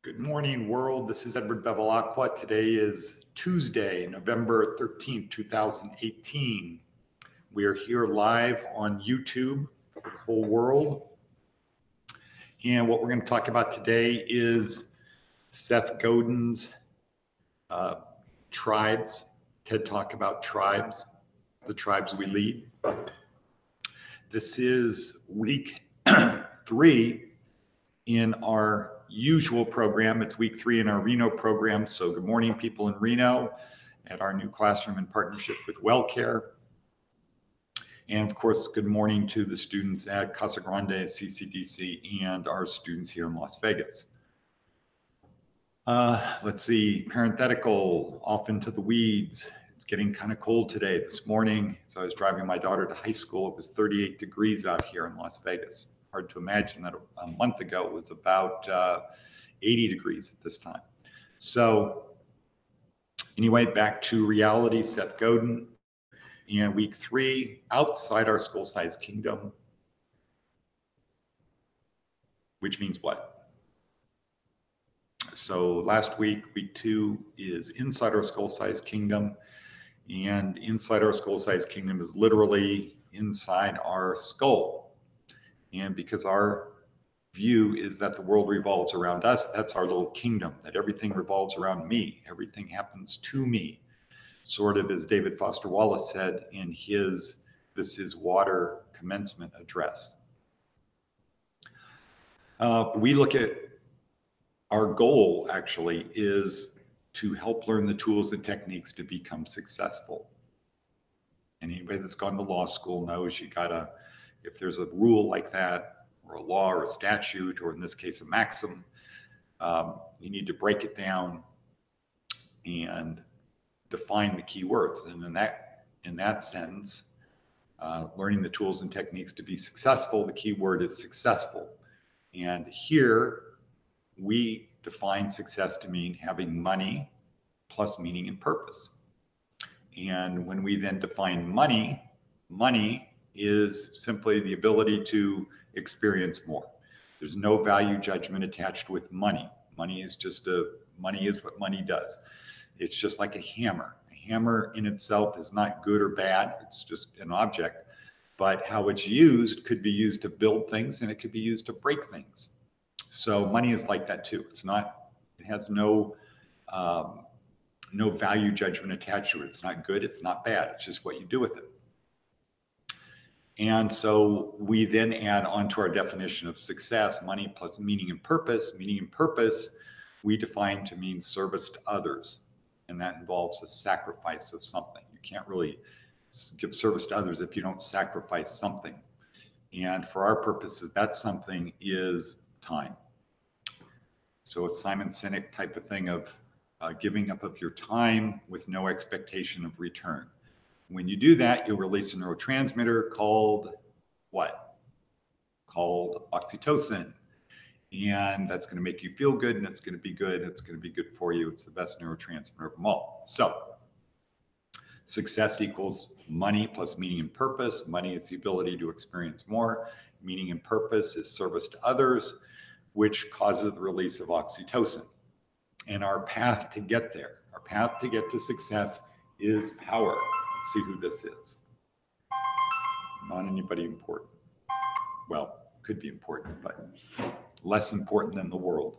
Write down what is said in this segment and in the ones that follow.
Good morning, world. This is Edward Bevilacqua. Today is Tuesday, November 13th, 2018. We are here live on YouTube for the whole world. And what we're going to talk about today is Seth Godin's tribes, TED Talk about tribes, the tribes we lead. This is week 3 in our usual program. It's week 3 in our Reno program. So good morning, people in Reno at our new classroom in partnership with WellCare. And of course, good morning to the students at Casa Grande, CCDC, and our students here in Las Vegas. Let's see, parenthetical, off into the weeds. It's getting kind of cold today. This morning, as I was driving my daughter to high school, it was 38 degrees out here in Las Vegas. Hard to imagine that a month ago it was about 80 degrees at this time. So anyway, back to reality, Seth Godin. And week 3, outside our school-sized kingdom, which means what? So last week, week 2 is inside our school-sized kingdom. And inside our school-sized kingdom is literally inside our skull. And because our view is that the world revolves around us, that's our little kingdom, that everything revolves around me. Everything happens to me. Sort of as David Foster Wallace said in his This Is Water commencement address. We look at our goal actually is to help learn the tools and techniques to become successful. And anybody that's gone to law school knows you gotta, if there's a rule like that, or a law or a statute, or in this case, a maxim, you need to break it down and define the key words. And in that sense, learning the tools and techniques to be successful, the key word is successful. And here we define success to mean having money plus meaning and purpose. And when we then define money, money is simply the ability to experience more. There's no value judgment attached with money. Money is what money does. It's just like a hammer. A hammer in itself is not good or bad. It's just an object. But how it's used could be used to build things, and it could be used to break things. So money is like that too. It has no value judgment attached to it. It's not good, it's not bad. It's just what you do with it. And so we then add on to our definition of success, money plus meaning and purpose. Meaning and purpose, we define to mean service to others. And that involves a sacrifice of something. You can't really give service to others if you don't sacrifice something. And for our purposes, that something is time. So it's Simon Sinek type of thing of giving up of your time with no expectation of return. When you do that, you'll release a neurotransmitter called what? Called oxytocin. And that's going to make you feel good, and it's going to be good. It's going to be good for you. It's the best neurotransmitter of them all. So success equals money plus meaning and purpose. Money is the ability to experience more. Meaning and purpose is service to others, which causes the release of oxytocin. And our path to get there, our path to get to success is power. Let's see who this is. Not anybody important. Well, could be important, but less important than the world.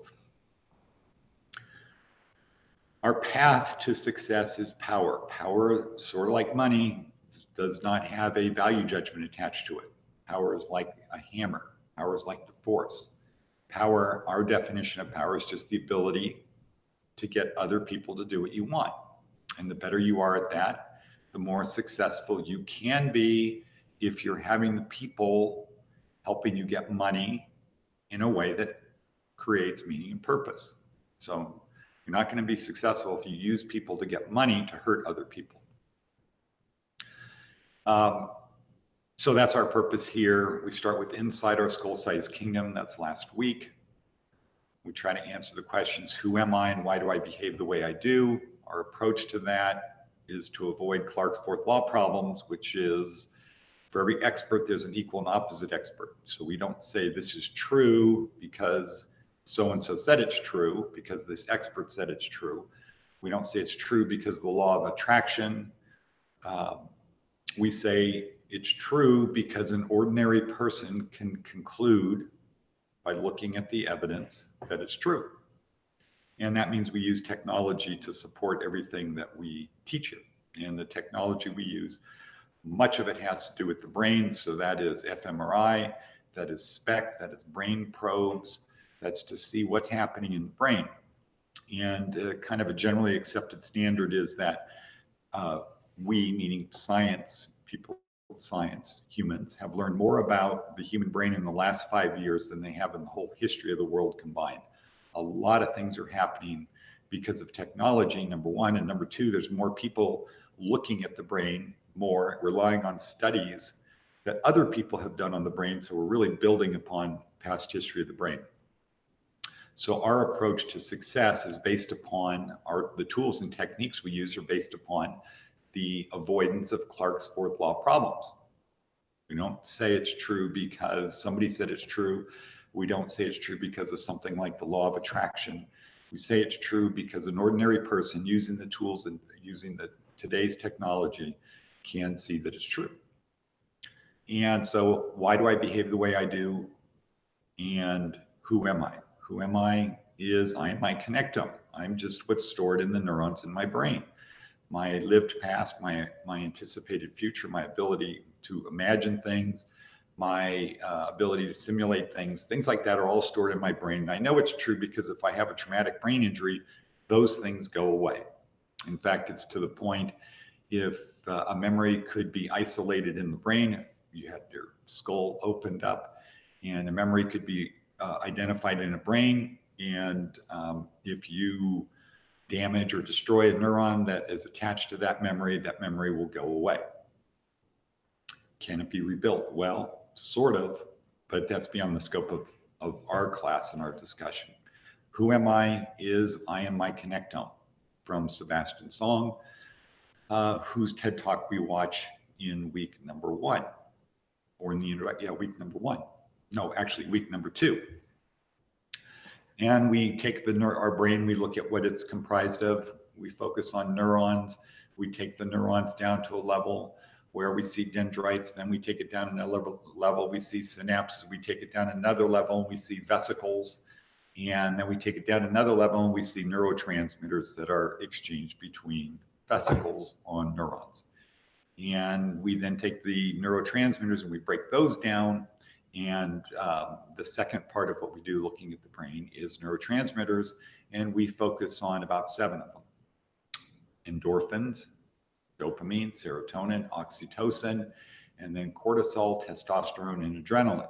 Our path to success is power. Power, sort of like money, does not have a value judgment attached to it. Power is like a hammer. Power is like the force. Power, our definition of power is just the ability to get other people to do what you want. And the better you are at that, the more successful you can be if you're having the people helping you get money in a way that creates meaning and purpose. So you're not going to be successful if you use people to get money to hurt other people. So that's our purpose here. We start with inside our skull-sized kingdom. That's last week. We try to answer the questions, who am I and why do I behave the way I do? Our approach to that is to avoid Clark's fourth law problems, which is for every expert, there's an equal and opposite expert. So we don't say this is true because so-and-so said it's true because this expert said it's true. We don't say it's true because of the law of attraction. We say it's true because an ordinary person can conclude by looking at the evidence that it's true. And that means we use technology to support everything that we teach it. And the technology we use, much of it has to do with the brain. So that is fMRI, that is SPECT, that is brain probes. That's to see what's happening in the brain. And kind of a generally accepted standard is that we, meaning science, people, science, humans, have learned more about the human brain in the last 5 years than they have in the whole history of the world combined. A lot of things are happening because of technology, number one. And number two, there's more people looking at the brain, more relying on studies that other people have done on the brain. So we're really building upon past history of the brain. So our approach to success is based upon the tools and techniques we use are based upon the avoidance of Clarke's fourth law problems. We don't say it's true because somebody said it's true. We don't say it's true because of something like the law of attraction. We say it's true because an ordinary person using the tools and using today's technology can see that it's true. And so why do I behave the way I do? And who am I? Who am I is I am my connectome. I'm just what's stored in the neurons in my brain. My lived past, my anticipated future, my ability to imagine things, my ability to simulate things like that are all stored in my brain. And I know it's true because if I have a traumatic brain injury, those things go away. In fact, it's to the point if a memory could be isolated in the brain, if you had your skull opened up and a memory could be identified in a brain, and if you damage or destroy a neuron that is attached to that memory will go away. Can it be rebuilt? Well, sort of, but that's beyond the scope of our class and our discussion. Who am I is I am my connectome, from Sebastian Song, whose TED Talk we watch in week number 1, or in the week number 1. No, actually week number 2. And we take our brain, we look at what it's comprised of. We focus on neurons. We take the neurons down to a level where we see dendrites. Then we take it down another level. We see synapses. We take it down another level. We see vesicles. And then we take it down another level and we see neurotransmitters that are exchanged between vesicles on neurons. And we then take the neurotransmitters and we break those down. And the second part of what we do looking at the brain is neurotransmitters, and we focus on about 7 of them. Endorphins, dopamine, serotonin, oxytocin, and then cortisol, testosterone, and adrenaline.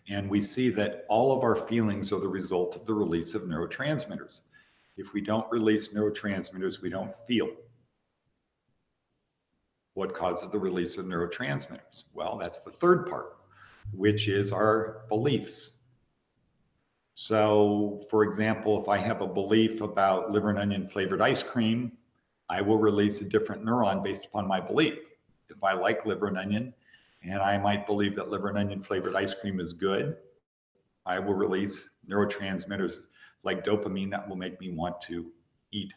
And we see that all of our feelings are the result of the release of neurotransmitters. If we don't release neurotransmitters, we don't feel. What causes the release of neurotransmitters? Well, that's the third part, which is our beliefs. So, for example, if I have a belief about liver and onion flavored ice cream, I will release a different neuron based upon my belief. If I like liver and onion, and I might believe that liver and onion flavored ice cream is good, I will release neurotransmitters like dopamine that will make me want to eat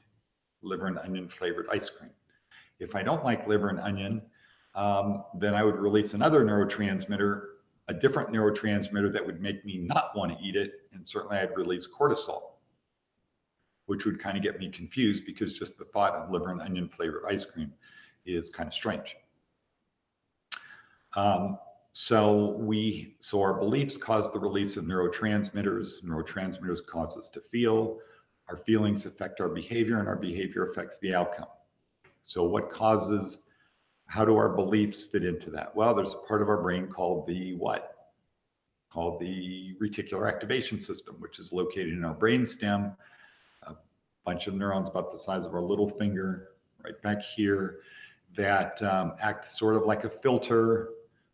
liver and onion flavored ice cream. If I don't like liver and onion, then I would release another neurotransmitter, a different neurotransmitter that would make me not want to eat it. And certainly I'd release cortisol, which would kind of get me confused because just the thought of liver and onion flavored ice cream is kind of strange. So our beliefs cause the release of neurotransmitters. Neurotransmitters cause us to feel. Our feelings affect our behavior, and our behavior affects the outcome. So how do our beliefs fit into that? Well, there's a part of our brain called the what? Called the reticular activation system, which is located in our brain stem, a bunch of neurons about the size of our little finger right back here that act sort of like a filter,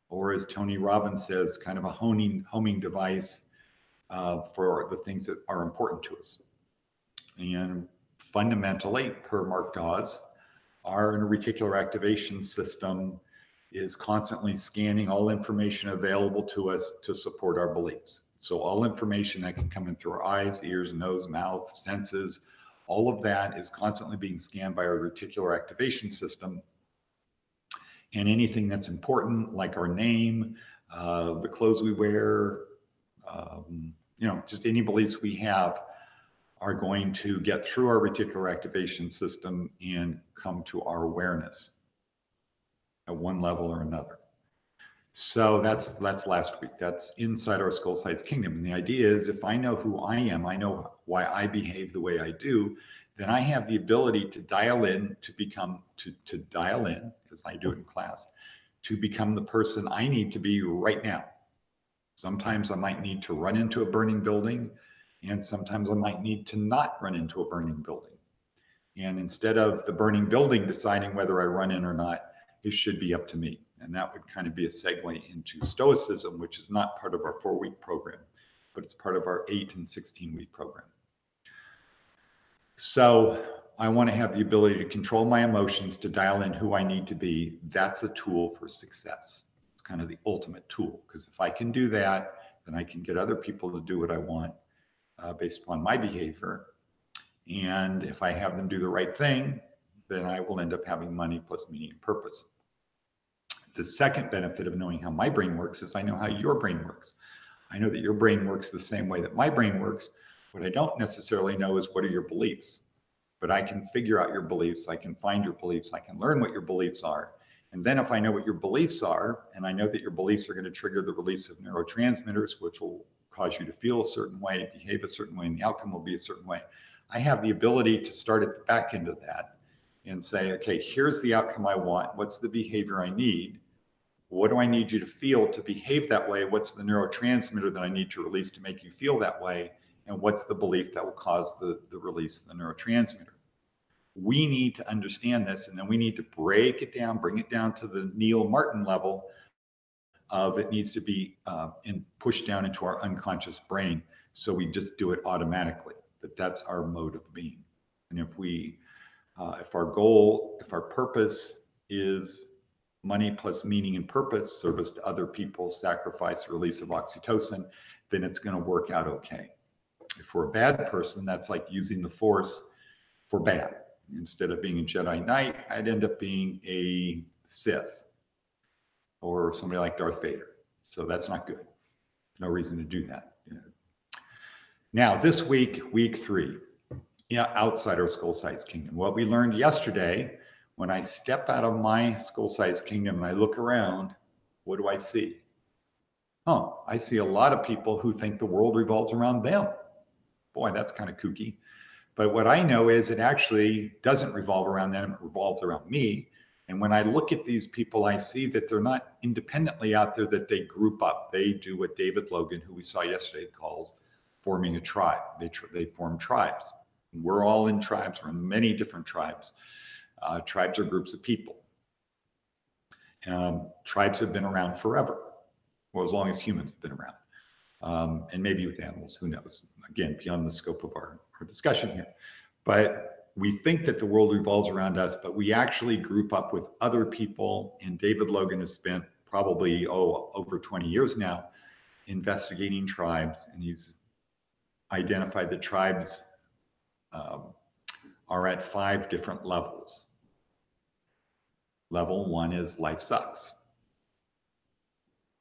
or as Tony Robbins says, kind of a homing device for the things that are important to us. And fundamentally, per Mark Dawes, our reticular activation system is constantly scanning all information available to us to support our beliefs. So all information that can come in through our eyes, ears, nose, mouth, senses, all of that is constantly being scanned by our reticular activation system. And anything that's important, like our name, the clothes we wear, just any beliefs we have, are going to get through our reticular activation system and come to our awareness at one level or another. So that's last week. That's inside our skull size kingdom. And the idea is, if I know who I am, I know why I behave the way I do, then I have the ability to dial in, to dial in, as I do it in class, to become the person I need to be right now. Sometimes I might need to run into a burning building, and sometimes I might need to not run into a burning building. And instead of the burning building deciding whether I run in or not, it should be up to me. And that would kind of be a segue into Stoicism, which is not part of our 4-week program, but it's part of our 8 and 16-week program. So I want to have the ability to control my emotions, to dial in who I need to be. That's a tool for success. It's kind of the ultimate tool, because if I can do that, then I can get other people to do what I want based upon my behavior. And if I have them do the right thing, then I will end up having money plus meaning and purpose. The second benefit of knowing how my brain works is I know how your brain works. I know that your brain works the same way that my brain works. What I don't necessarily know is what are your beliefs. But I can figure out your beliefs. I can find your beliefs. I can learn what your beliefs are. And then if I know what your beliefs are, and I know that your beliefs are going to trigger the release of neurotransmitters, which will cause you to feel a certain way, behave a certain way, and the outcome will be a certain way, I have the ability to start at the back end of that and say, okay, here's the outcome I want. What's the behavior I need? What do I need you to feel to behave that way? What's the neurotransmitter that I need to release to make you feel that way? And what's the belief that will cause the release of the neurotransmitter? We need to understand this, and then we need to break it down, bring it down to the Neil Martin level of it needs to be pushed down into our unconscious brain. So we just do it automatically. That's our mode of being. And if our goal, if our purpose is money plus meaning and purpose, service to other people, sacrifice, release of oxytocin, then it's going to work out okay. If we're a bad person, that's like using the Force for bad. Instead of being a Jedi Knight, I'd end up being a Sith or somebody like Darth Vader. So that's not good. No reason to do that. Now, this week, week 3, outside our skull-sized kingdom. What we learned yesterday, when I step out of my skull-sized kingdom and I look around, what do I see? Oh, I see a lot of people who think the world revolves around them. Boy, that's kind of kooky. But what I know is it actually doesn't revolve around them, it revolves around me. And when I look at these people, I see that they're not independently out there, that they group up. They do what David Logan, who we saw yesterday, calls forming a tribe. They form tribes. We're all in tribes. We're in many different tribes. Tribes are groups of people. Tribes have been around forever, well, as long as humans have been around. And maybe with animals, who knows? Again, beyond the scope of our discussion here. But we think that the world revolves around us, but we actually group up with other people. And David Logan has spent probably, over 20 years now investigating tribes, and he's identified that tribes are at 5 different levels. Level 1 is life sucks.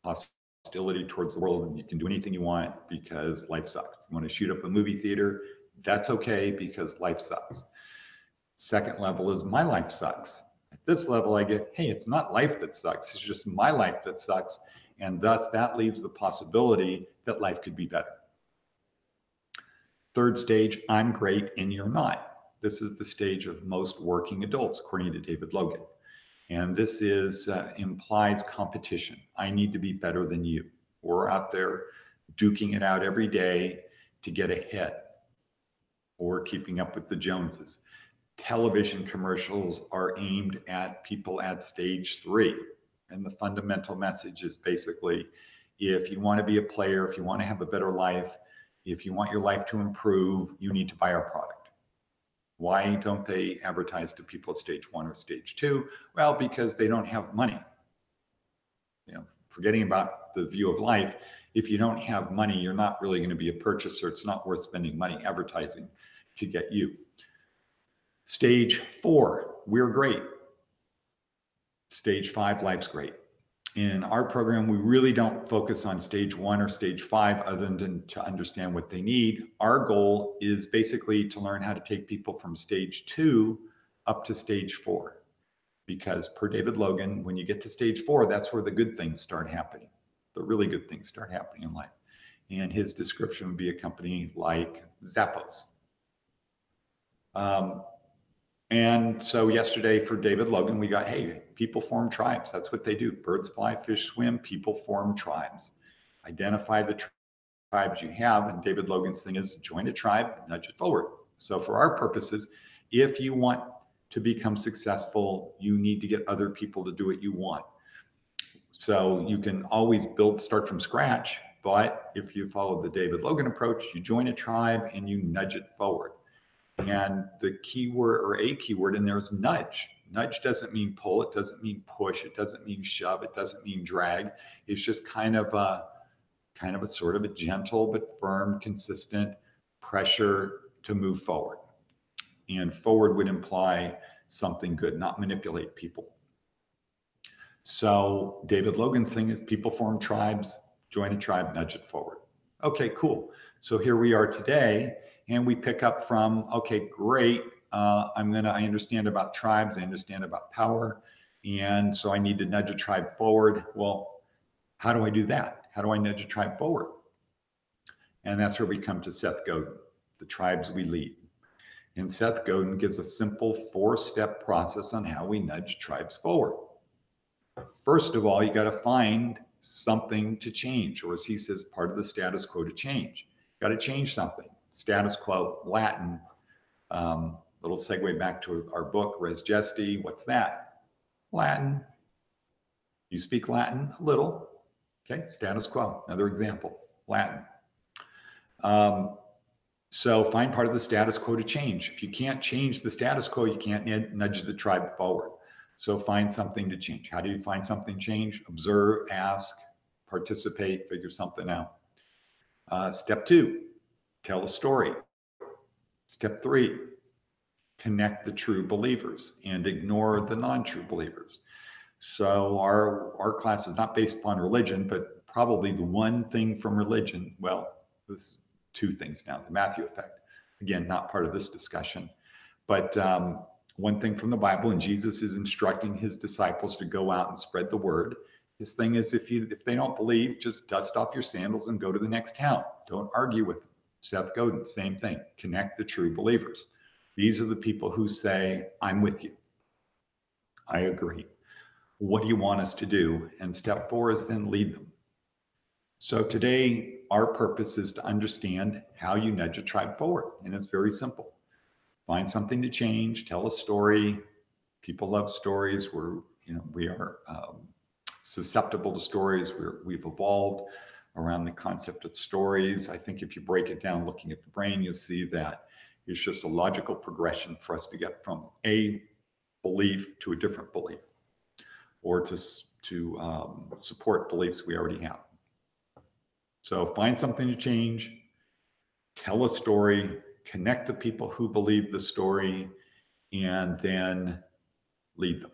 Hostility towards the world, and you can do anything you want because life sucks. You want to shoot up a movie theater, that's okay because life sucks. Second level is my life sucks. At this level, I get, hey, it's not life that sucks, it's just my life that sucks. And thus that leaves the possibility that life could be better. Third stage, I'm great and you're not. This is the stage of most working adults, according to David Logan. And this implies competition. I need to be better than you. We're out there duking it out every day to get ahead or keeping up with the Joneses. Television commercials are aimed at people at stage 3. And the fundamental message is basically, if you want to be a player, if you want to have a better life, if you want your life to improve, you need to buy our product. Why don't they advertise to people at stage 1 or stage 2? Well, because they don't have money. forgetting about the view of life, if you don't have money, you're not really going to be a purchaser. It's not worth spending money advertising to get you. Stage 4, we're great. Stage 5, life's great. In our program, we really don't focus on stage 1 or stage 5 other than to understand what they need. Our goal is basically to learn how to take people from stage 2 up to stage 4. Because per David Logan, when you get to stage 4, that's where the good things start happening. The really good things start happening in life. And his description would be a company like Zappos. And so yesterday for David Logan, we got, hey, people form tribes. That's what they do. Birds fly, fish swim, people form tribes. Identify the tribes you have. And David Logan's thing is join a tribe, nudge it forward. So for our purposes, if you want to become successful, you need to get other people to do what you want. So you can always start from scratch. But if you follow the David Logan approach, you join a tribe and you nudge it forward. And the keyword or a keyword in there is nudge. Nudge doesn't mean pull. It doesn't mean push. It doesn't mean shove. It doesn't mean drag. It's just kind of a sort of a gentle but firm, consistent pressure to move forward. And forward would imply something good, not manipulate people. So David Logan's thing is people form tribes, join a tribe, nudge it forward. Okay, cool. So here we are today. And we pick up from, okay, great. I understand about tribes. I understand about power. And so I need to nudge a tribe forward. Well, how do I do that? How do I nudge a tribe forward? And that's where we come to Seth Godin, the tribes we lead. And Seth Godin gives a simple 4-step process on how we nudge tribes forward. First of all, you got to find something to change, or as he says, part of the status quo to change. Got to change something. Status quo, Latin, little segue back to our book, Res Gesti. What's that? Latin. You speak Latin? A little. Okay, status quo, another example, Latin. So find part of the status quo to change. If you can't change the status quo, you can't nudge the tribe forward. So find something to change. How do you find something to change? Observe, ask, participate, figure something out. Step 2. Tell a story. Step 3, connect the true believers and ignore the non-true believers. So our class is not based upon religion, but probably the one thing from religion, well, there's 2 things now, the Matthew effect. Again, not part of this discussion, but one thing from the Bible, and Jesus is instructing his disciples to go out and spread the word. His thing is if they don't believe, just dust off your sandals and go to the next town. Don't argue with them. Seth Godin, same thing. Connect the true believers. These are the people who say, I'm with you. I agree. What do you want us to do? And step 4 is then lead them. So today, our purpose is to understand how you nudge a tribe forward. And it's very simple. Find something to change, tell a story. People love stories. We are susceptible to stories. We've evolved around the concept of stories. I think if you break it down looking at the brain, you'll see that it's just a logical progression for us to get from a belief to a different belief, or to support beliefs we already have. So find something to change, tell a story, connect the people who believe the story, and then lead them.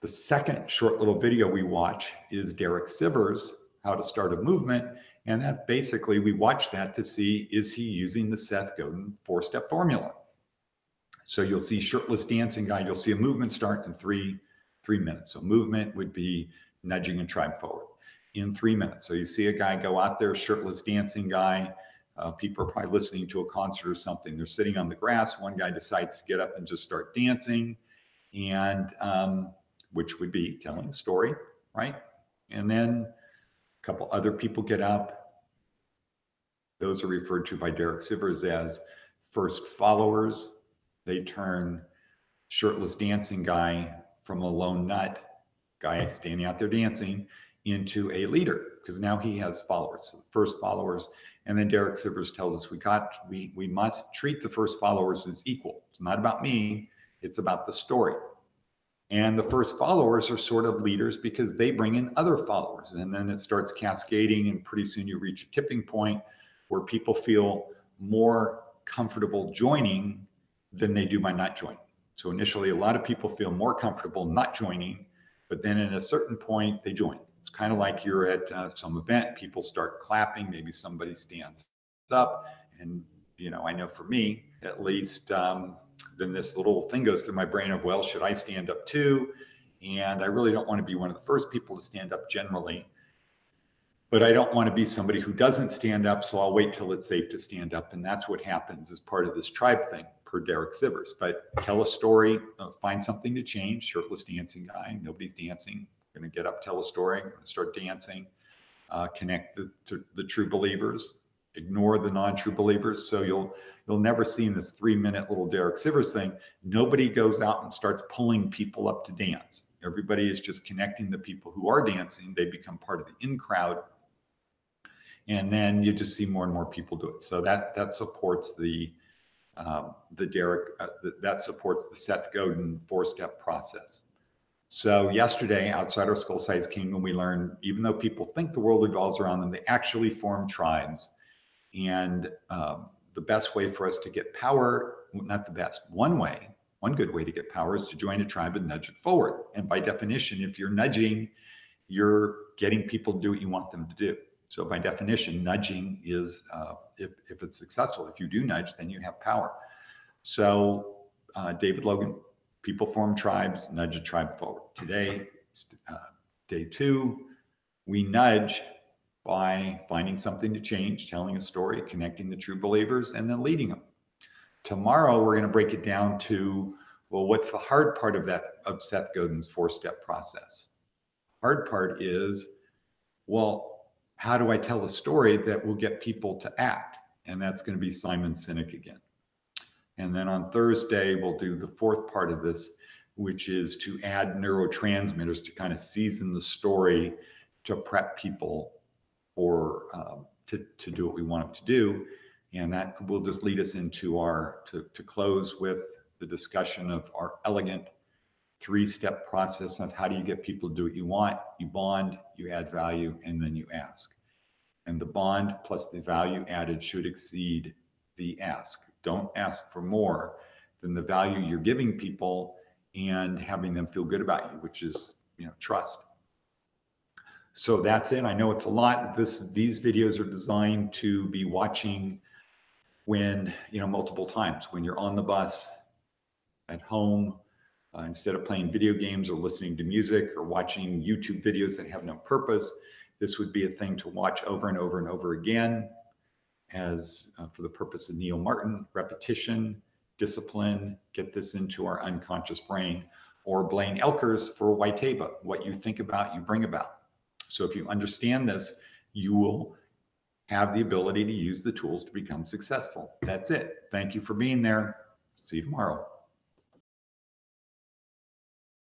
The second short little video we watch is Derek Sivers' How to Start a Movement. And that basically, we watch that to see, is he using the Seth Godin 4-step formula? So you'll see shirtless dancing guy, you'll see a movement start in three minutes. So movement would be nudging a tribe forward in 3 minutes. So you see a guy go out there, shirtless dancing guy. People are probably listening to a concert or something. They're sitting on the grass. One guy decides to get up and just start dancing, and which would be telling a story, right? And then a couple other people get up. Those are referred to by Derek Sivers as first followers. They turn shirtless dancing guy from a lone nut guy standing out there dancing into a leader, because now he has followers. So the first followers, and then Derek Sivers tells us we must treat the first followers as equal. It's not about me, it's about the story. And the first followers are sort of leaders because they bring in other followers. And then it starts cascading, and pretty soon you reach a tipping point where people feel more comfortable joining than they do by not joining. So initially, a lot of people feel more comfortable not joining, but then at a certain point, they join. It's kind of like you're at some event, people start clapping, maybe somebody stands up. And, you know, I know for me, at least, then this little thing goes through my brain of, well, should I stand up too? And I really don't want to be one of the first people to stand up generally, but I don't want to be somebody who doesn't stand up, so I'll wait till it's safe to stand up. And that's what happens as part of this tribe thing, per Derek Sivers. But tell a story, find something to change. Shirtless dancing guy, nobody's dancing. Going to get up, tell a story, start dancing, connect to the true believers, ignore the non-true believers. So you'll never see in this 3-minute little Derek Sivers thing, nobody goes out and starts pulling people up to dance. Everybody is just connecting the people who are dancing. They become part of the in crowd. And then you just see more and more people do it. So that supports the supports the Seth Godin 4-step process. So yesterday, outside our skull-sized kingdom, we learned, even though people think the world revolves around them, they actually form tribes. And the best way for us to get power, not the best, one good way to get power is to join a tribe and nudge it forward. And by definition, if you're nudging, you're getting people to do what you want them to do. So by definition, nudging is, if it's successful, if you do nudge, then you have power. So David Logan, people form tribes, nudge a tribe forward. Today, day 2, we nudge by finding something to change, telling a story, connecting the true believers, and then leading them. Tomorrow, we're going to break it down to, well, what's the hard part of Seth Godin's 4-step process? Hard part is, well, how do I tell a story that will get people to act? And that's going to be Simon Sinek again. And then on Thursday, we'll do the 4th part of this, which is to add neurotransmitters to kind of season the story to prep people for to do what we want them to do. And that will just lead us into to close with the discussion of our elegant 3-step process of how do you get people to do what you want. You bond, you add value, and then you ask. And the bond plus the value added should exceed the ask. Don't ask for more than the value you're giving people and having them feel good about you, which is, trust. So that's it. I know it's a lot. These videos are designed to be watching when, multiple times, when you're on the bus, at home, instead of playing video games or listening to music or watching YouTube videos that have no purpose. This would be a thing to watch over and over and over again, as for the purpose of Neil Martin, repetition, discipline, get this into our unconscious brain, or Blaine Elkers for Waiteba, what you think about, you bring about. So if you understand this, you will have the ability to use the tools to become successful. That's it. Thank you for being there. See you tomorrow.